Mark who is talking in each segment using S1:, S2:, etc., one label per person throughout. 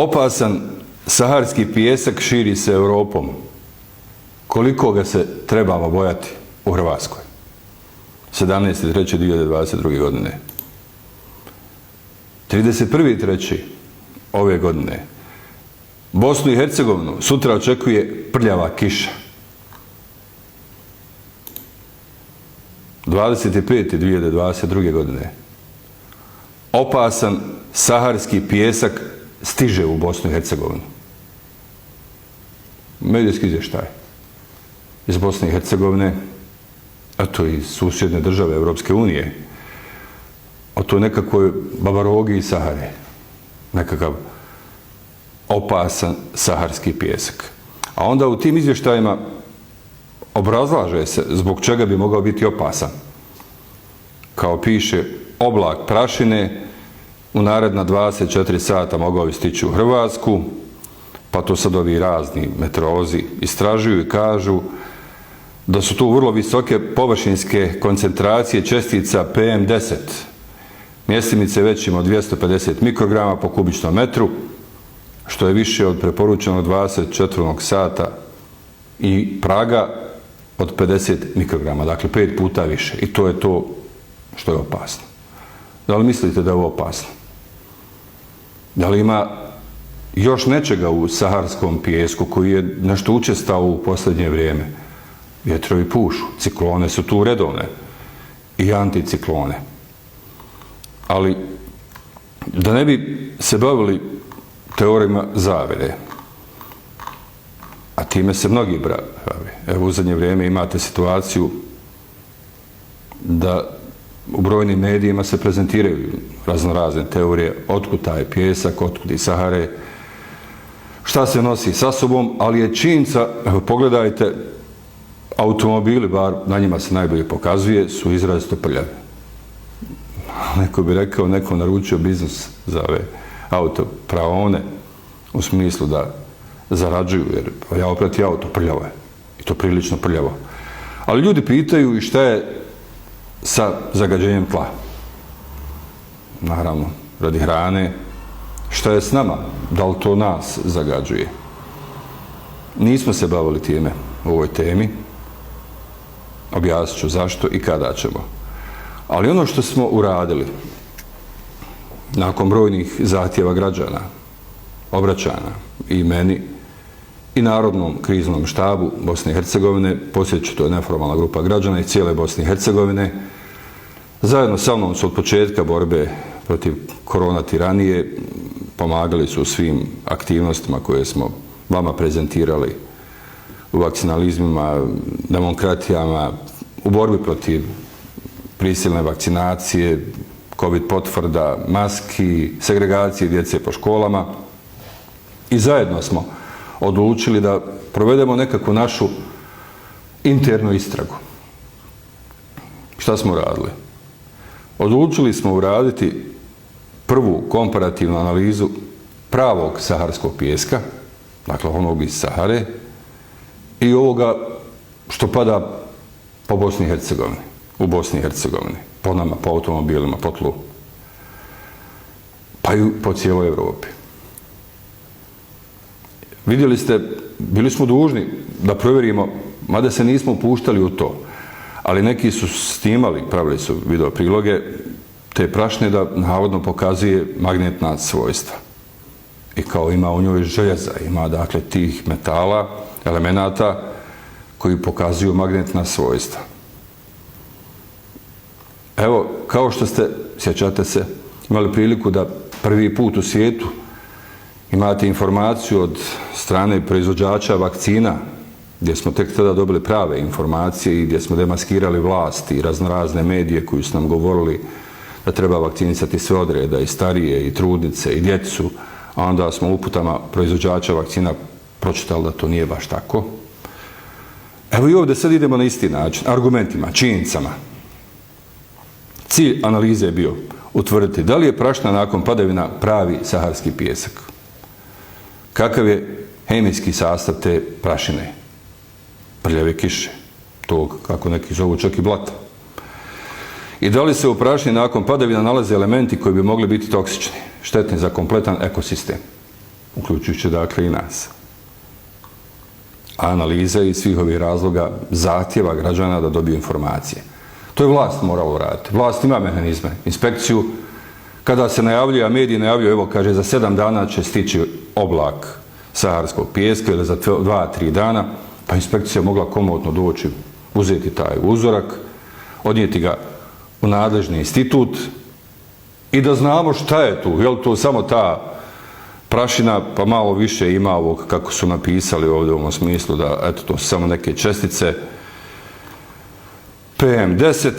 S1: Opasan saharski pijesak širi se Europom. Koliko ga se trebamo bojati u Hrvatskoj? 17.3.2022. godine. 31.3. ove godine. Bosnu i Hercegovinu sutra očekuje prljava kiša. 25.2022. godine. Opasan saharski pijesak stiže u Bosnu i Hercegovinu. Medijski izvještaj iz Bosne i Hercegovine, a to i susjedne države Europske unije, o toj nekakvoj babarogi i Sahare, nekakav opasan saharski pijesak. A onda u tim izvještajima obrazlaže se zbog čega bi mogao biti opasan. Kao piše, oblak prašine u naredna 24 sata mogao bi stići u Hrvatsku, pa to sad ovi razni meteorolozi istražuju i kažu da su tu vrlo visoke površinske koncentracije čestica PM10, mjestimice većim od 250 mikrograma po kubičnom metru, što je više od preporučenog 24 sata i praga od 50 mikrograma, dakle 5 puta više. I to je to što je opasno. Da li mislite da je ovo opasno? Da li ima još nečega u saharskom pijesku koji je nešto učestao u posljednje vrijeme? Vjetrovi pušu, ciklone su tu redovne i anticiklone. Ali da ne bi se bavili teorijama zavere, a time se mnogi bave. Evo u zadnje vrijeme imate situaciju da u brojnim medijima se prezentiraju raznorazne teorije otkud taj pijesak, otkud i Sahare, šta se nosi sa sobom, ali je činjenica, evo pogledajte, automobili, bar na njima se najbolje pokazuje, su izrazito prljavi. Neko bi rekao, neko naručio biznis za ove autopraone, u smislu da zarađuju, jer ja oprati auto, prljavo je. I to prilično prljavo. Ali ljudi pitaju i šta je sa zagađenjem tla. Naravno, radi hrane. Šta je s nama? Da li to nas zagađuje? Nismo se bavili time u ovoj temi. Objasnit ću zašto i kada ćemo. Ali ono što smo uradili nakon brojnih zahtjeva građana, obraćana i meni i Narodnom kriznom štabu Bosne i Hercegovine, posljedno to je neformalna grupa građana iz cijele Bosne i Hercegovine, zajedno sa mnom su od početka borbe protiv korona tiranije pomagali su u svim aktivnostima koje smo vama prezentirali u vakcinalizmima, demokratijama, u borbi protiv prisilne vakcinacije, COVID potvrda, maski, segregacije djece po školama. I zajedno smo odlučili da provedemo nekakvu našu internu istragu. Šta smo radili? Odlučili smo uraditi prvu komparativnu analizu pravog saharskog pijeska, dakle onog iz Sahare, i ovoga što pada po Bosni i Hercegovini, u Bosni i Hercegovini, po nama, po automobilima, po tlu, pa i po cijeloj Evropi. Vidjeli ste, bili smo dužni da provjerimo, mada se nismo upuštali u to, ali neki su snimali, pravili su video priloge, te prašne da navodno pokazuje magnetna svojstva. I kao ima u njoj željeza, ima dakle tih metala, elemenata koji pokazuju magnetna svojstva. Evo, kao što ste, sjećate se, imali priliku da prvi put u svijetu imate informaciju od strane proizvođača vakcina, gdje smo tek tada dobili prave informacije i gdje smo demaskirali vlast i raznorazne medije koji su nam govorili da treba vakcinisati sve odreda, i starije, i trudnice, i djecu, a onda smo uputama proizvođača vakcina pročitali da to nije baš tako. Evo i ovdje sad idemo na isti način, argumentima, činjenicama. Cilj analize je bio utvrditi da li je prašina nakon padavina pravi saharski pijesak. Kakav je hemijski sastav te prašine? Prljave kiše, tog, kako neki zovu, čak i blata. I da li se u prašini nakon padavina nalaze elementi koji bi mogli biti toksični, štetni za kompletan ekosistem? uključujući dakle i nas. A analiza iz svih ovih razloga zahtjeva građana da dobiju informacije. To je vlast morala uraditi. Vlast ima mehanizme. Inspekciju, kada se najavljuje, a mediji najavljuju, evo kaže, za 7 dana će stići oblak saharskog pijeska ili za 2-3 dana, pa inspekcija mogla komotno doći, uzeti taj uzorak, odnijeti ga u nadležni institut i da znamo šta je tu. Je li to samo ta prašina, pa malo više ima ovog, kako su napisali ovdje u ovom smislu, da eto, to su samo neke čestice, PM10,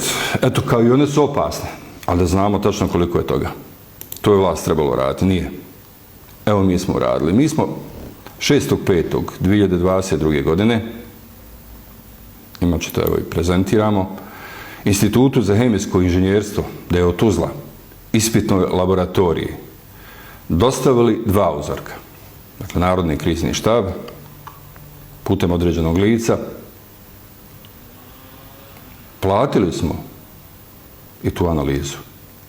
S1: eto, kao i one su opasne, ali da znamo tačno koliko je toga. To je vlast trebalo raditi, nije. Evo, mi smo uradili. Mi smo 6.5.2022. godine, imat ćete, evo i prezentiramo, Institutu za hemijsko inženjerstvo, da je od Tuzla, ispitnoj laboratoriji, dostavili 2 uzorka. Dakle, Narodni krizni štab, putem određenog lica, platili smo i tu analizu.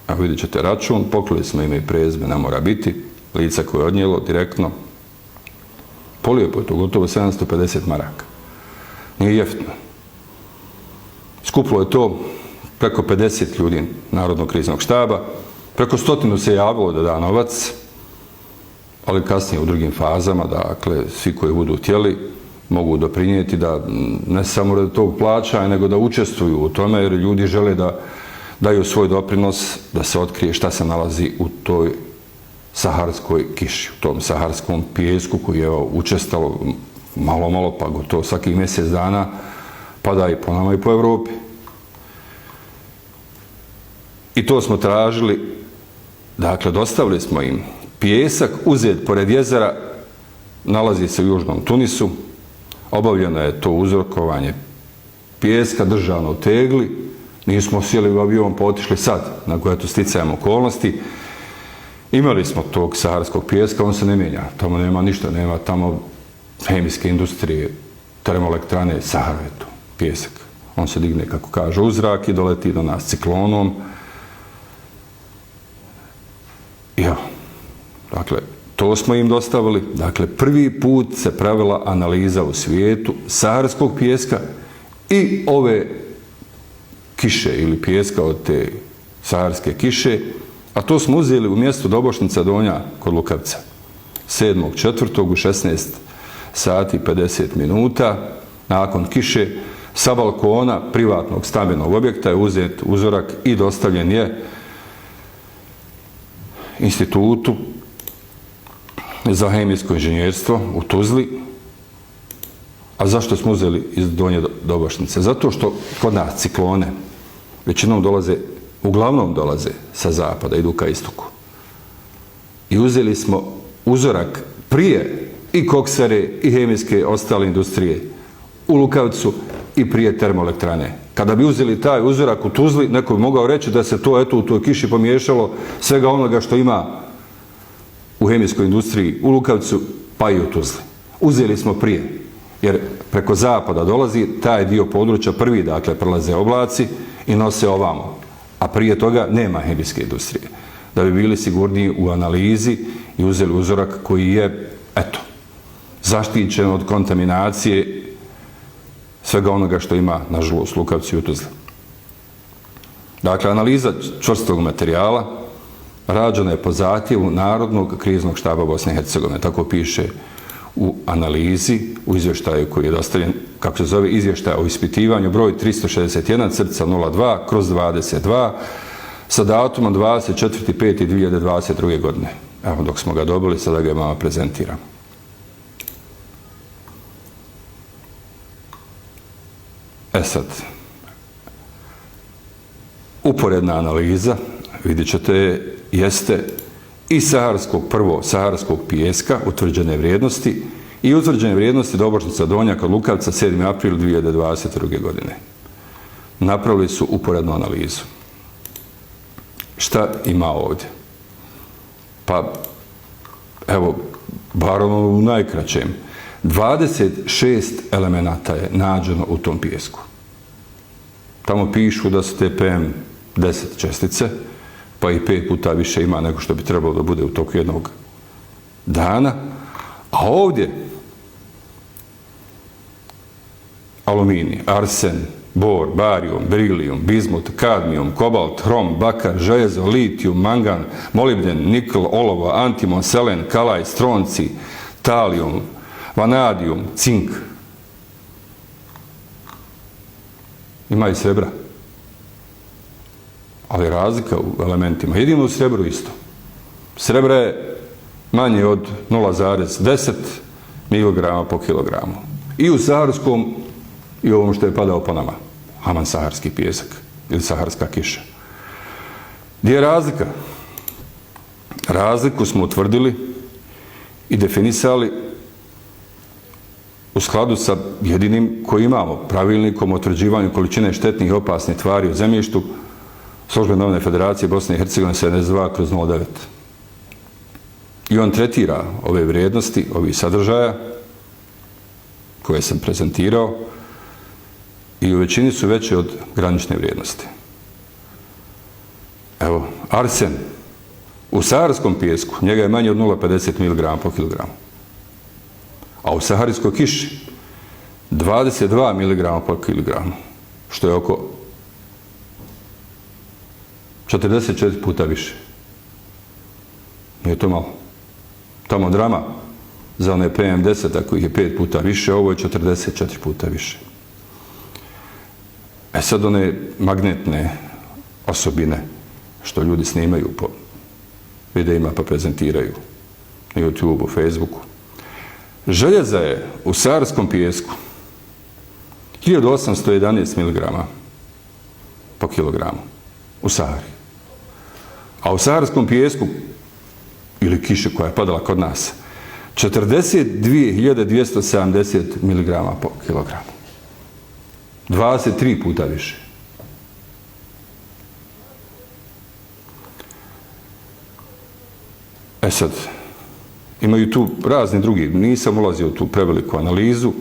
S1: A vidjet ćete račun, pokrili smo ime i prezime, ne mora biti, lica koje je odnijelo direktno. Polijepo je to, gotovo 750 maraka. Nije jeftino. Skuplo je to preko 50 ljudi Narodnog kriznog štaba, preko 100 se javilo da da novac, ali kasnije u drugim fazama, dakle, svi koji budu htjeli mogu doprinijeti da ne samo radi tog plaćanja, nego da učestvuju u tome, jer ljudi žele da daju svoj doprinos, da se otkrije šta se nalazi u toj saharskoj kiši, u tom saharskom pijesku koji je učestalo malo, pa gotovo svakih mjesec dana pada i po nama i po Evropi. I to smo tražili, dakle, dostavili smo im pijesak uzet pored jezera, nalazi se u južnom Tunisu, obavljeno je to uzorkovanje pijeska, držano u tegli, nismo sjeli u avion pa otišli sad, nakon eto sticajem okolnosti. Imali smo tog saharskog pijeska, on se ne mijenja, tamo nema ništa, nema tamo hemijske industrije, termoelektrane, Sahara je to, pijesak. On se digne, kako kaže, u zrak i doleti do nas ciklonom. I evo, dakle, to smo im dostavili. Dakle, prvi put se pravila analiza u svijetu saharskog pijeska i ove kiše ili pijeska od te saharske kiše, a to smo uzeli u mjestu Dobošnica Donja kod Lukavca. 7.4. u 16 sati 50 minuta, nakon kiše, sa balkona privatnog stambenog objekta je uzet uzorak i dostavljen je Institutu za hemijsko inženjerstvo u Tuzli. A zašto smo uzeli iz Donje Dobošnice? Zato što kod nas ciklone uglavnom dolaze sa zapada, idu ka istoku. I uzeli smo uzorak prije i koksare i hemijske ostale industrije u Lukavcu i prije termoelektrane. Kada bi uzeli taj uzorak u Tuzli, neko bi mogao reći da se to eto u toj kiši pomiješalo svega onoga što ima u hemijskoj industriji u Lukavcu, pa i u Tuzli. Uzeli smo prije, jer preko zapada dolazi taj dio područja, prvi dakle prelaze oblaci i nose ovamo, a prije toga nema hemijske industrije. Da bi bili sigurniji u analizi i uzeli uzorak koji je, eto, zaštićen od kontaminacije svega onoga što ima, nažalost, Lukavci i u Tuzli. Dakle, analiza čvrstog materijala rađena je po zahtjevu Narodnog kriznog štaba Bosne i Hercegovine. Tako piše u analizi, u izvještaju koji je dostavljen, kako se zove, izvještaj o ispitivanju, broj 361/02/22, sa datumom 24.5.2022. godine. Evo, dok smo ga dobili, sada ga vama prezentiram. Sad, uporedna analiza, vidjet ćete, jeste i saharskog pijeska, utvrđene vrijednosti, i utvrđene vrijednosti Dobošnica Donja kod Lukavca 7. april 2022. godine. Napravili su uporednu analizu. Šta ima ovdje? Pa, evo, bar u najkraćem, 26 elemenata je nađeno u tom pijesku. Tamo pišu da su te PM10 čestice, pa i 5 puta više ima nego što bi trebalo da bude u toku jednog dana, A ovdje aluminij, arsen, bor, barijum, berilijum, bizmut, kadmijum, kobalt, hrom, bakar, željezo, litijum, mangan, molibden, nikl, olovo, antimon, selen, kalaj, stronci, talijum, vanadijum, cink. Ima i srebra. Ali razlika u elementima. Jedino u srebru isto. Srebra je manje od 0,10 mg po kilogramu. I u saharskom i ovom što je padao po nama. Aman saharski pijesak ili saharska kiša. Gdje je razlika? Razliku smo utvrdili i definisali u skladu sa jedinim koji imamo, pravilnikom o utvrđivanju količine štetnih i opasnih tvari u zemljištu Službene novine Federacije Bosne i Hercegovine 72/09. I on tretira ove vrijednosti, ovih sadržaja koje sam prezentirao i u većini su veće od granične vrijednosti. Evo, arsen. U saharskom pijesku njega je manje od 0,50 mg po kilogramu. A u saharijskoj kiši 22 mg po kilogramu, što je oko 44 puta više. Nije to malo. Tamo drama za one PM10, ako ih je 5 puta više, ovo je 44 puta više. E sad one magnetne osobine što ljudi snimaju po videima pa prezentiraju na YouTube-u, Facebooku. Željeza je u saharskom pijesku 1811 mg po kilogramu u Sahari. A u saharskom pijesku ili kiši koja je padala kod nas 42.270 mg po kilogramu. 23 puta više. E sad, imaju tu razni drugi, nisam ulazio u tu preveliku analizu.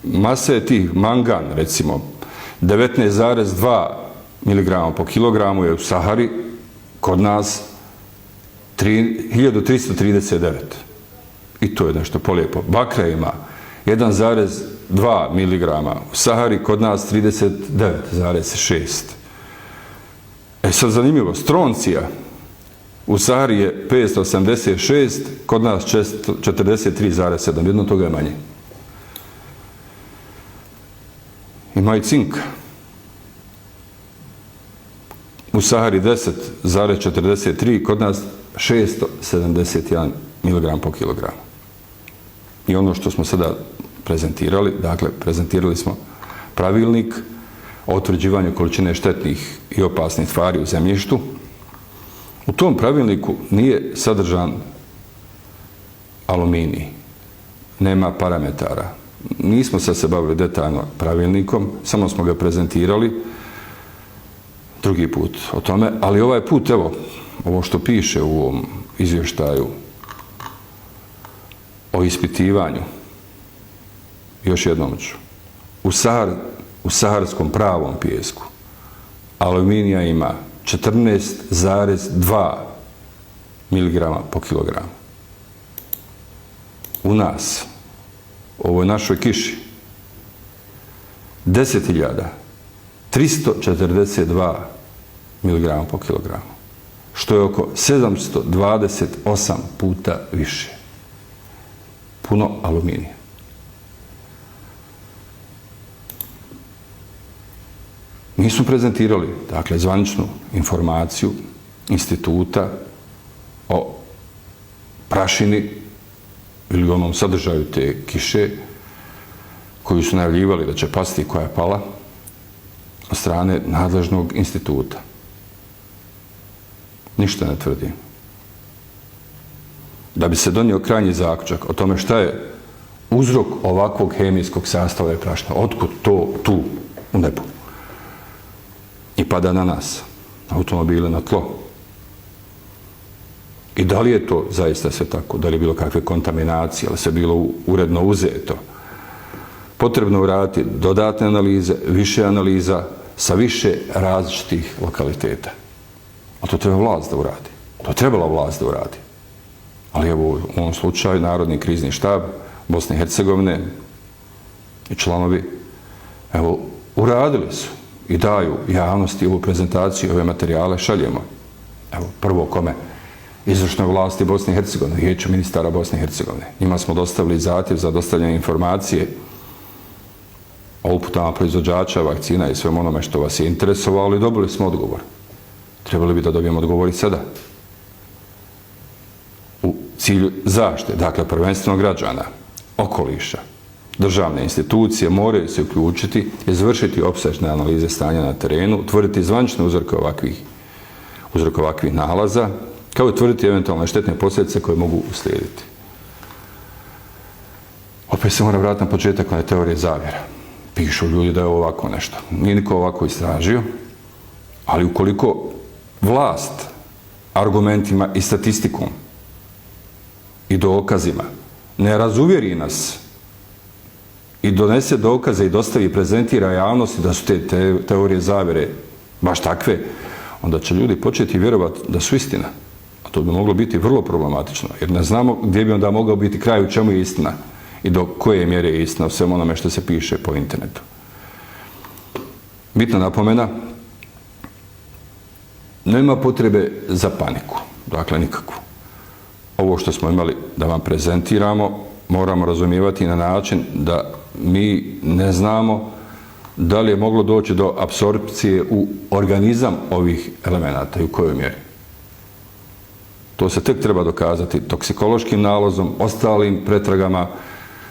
S1: Mase tih, mangan recimo, 19,2 mg po kilogramu je u Sahari, kod nas 1339. I to je nešto polijepo. Bakra ima 1,2 mg u Sahari, kod nas 39,6. E sad zanimljivo, stroncija u Sahari je 586, kod nas 43,7, jedno toga je manje. Ima i cinka. U Sahari 10,43, kod nas 671 mg po kilogramu. I ono što smo sada prezentirali, dakle, prezentirali smo pravilnik o utvrđivanju količine štetnih i opasnih tvari u zemljištu. U tom pravilniku nije sadržan aluminij, nema parametara. Nismo sad se bavili detaljno pravilnikom, samo smo ga prezentirali drugi put o tome, ali ovaj put, evo, ovo što piše u ovom izvještaju o ispitivanju, još jednom ću, u saharskom pravom pijesku aluminija ima 14,2 mg po kilogramu. U nas, u ovoj našoj kiši, 10.342 mg po kilogramu, što je oko 728 puta više. Puno aluminija. Mi smo prezentirali, dakle, zvaničnu informaciju instituta o prašini ili onom sadržaju te kiše koju su najavljivali da će pasti, koja je pala od strane nadležnog instituta. Ništa ne tvrdim. Da bi se donio krajnji zaključak o tome šta je uzrok ovakvog hemijskog sastava prašina, otkud to tu u nebu i pada na nas, na automobile, na tlo. I da li je to zaista sve tako, da li je bilo kakve kontaminacije, ali sve bilo uredno uzeto. Potrebno uraditi dodatne analize, više analiza sa više različitih lokaliteta. A to treba vlast da uradi. To je trebala vlast da uradi. Ali evo u ovom slučaju Narodni krizni štab Bosne i Hercegovine i članovi evo uradili su i daju javnosti ovu prezentaciju, ove materijale šaljemo. Evo prvo kome? Izvršnoj vlasti Bosne i Hercegovine, Vijeću ministara Bosne i Hercegovine. Njima smo dostavili zahtjev za dostavljanje informacije o uputama proizvođača vakcina i svem onome što vas je interesovalo i dobili smo odgovor. Trebali bi da dobijemo odgovor i sada. U cilju zaštite, dakle prvenstveno građana, okoliša, državne institucije moraju se uključiti, izvršiti opsežne analize stanja na terenu, utvrditi zvanične uzroke ovakvih nalaza, kao i utvrditi eventualne štetne posljedice koje mogu uslijediti. Opet se mora vratiti na početak one teorije zavjera. Pišu ljudi da je ovako nešto. Nije niko ovako istražio, ali ukoliko vlast argumentima i statistikom i dokazima ne razuvjeri nas i donese dokaze i dostavi i prezentira javnosti da su te teorije zavjere baš takve, onda će ljudi početi vjerovati da su istina. A to bi moglo biti vrlo problematično, jer ne znamo gdje bi onda mogao biti kraj, u čemu je istina i do koje mjere je istina u svem onome što se piše po internetu. Bitna napomena, nema potrebe za paniku, dakle nikakvu. Ovo što smo imali da vam prezentiramo, moramo razumijevati na način da mi ne znamo da li je moglo doći do apsorpcije u organizam ovih elemenata i u kojoj mjeri. To se tek treba dokazati toksikološkim nalazom, ostalim pretragama,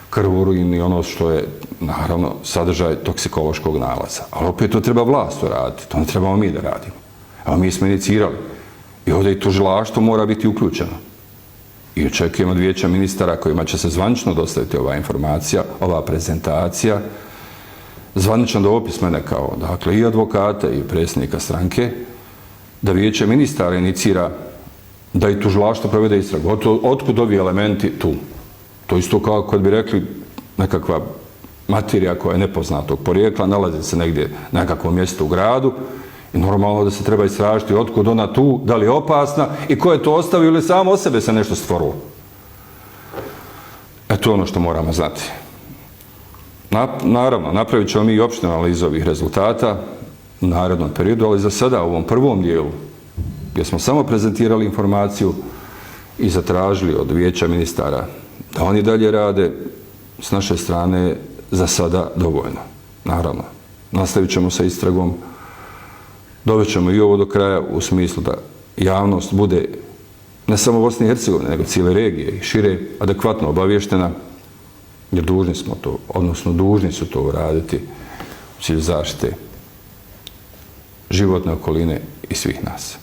S1: krvorurin i ono što je, naravno, sadržaj toksikološkog nalaza. Ali opet to treba vlast uraditi, to ne trebamo mi da radimo. Evo mi smo inicirali. I ovdje i tužilaštvo mora biti uključeno. I očekujemo od Vijeća ministara kojima će se zvanično dostaviti ova informacija, ova prezentacija, zvaničan dopis mene kao, dakle, i advokata i predsjednika stranke, da Vijeće ministara inicira da i tužilaštvo provede istragu. Otkud ovi elementi tu? To isto kao kad bi rekli nekakva materija koja je nepoznatog porijekla, nalazi se negdje na nekakvom mjestu u gradu i normalno da se treba istražiti otkud ona tu, da li je opasna i ko je to ostavio ili samo od sebe se nešto stvorilo. To je ono što moramo znati. Naravno, napravit ćemo mi i opšte analizu ovih rezultata u narednom periodu, ali za sada u ovom prvom dijelu, gdje smo samo prezentirali informaciju i zatražili od Vijeća ministara da oni dalje rade, s naše strane za sada dovoljno. Naravno, nastavit ćemo sa istragom, dovest ćemo i ovo do kraja u smislu da javnost bude ne samo Bosne i Hercegovine, nego cijele regije i šire adekvatno obavještena, jer dužni smo to, odnosno dužni su to uraditi u cilju zaštite životne okoline i svih nas.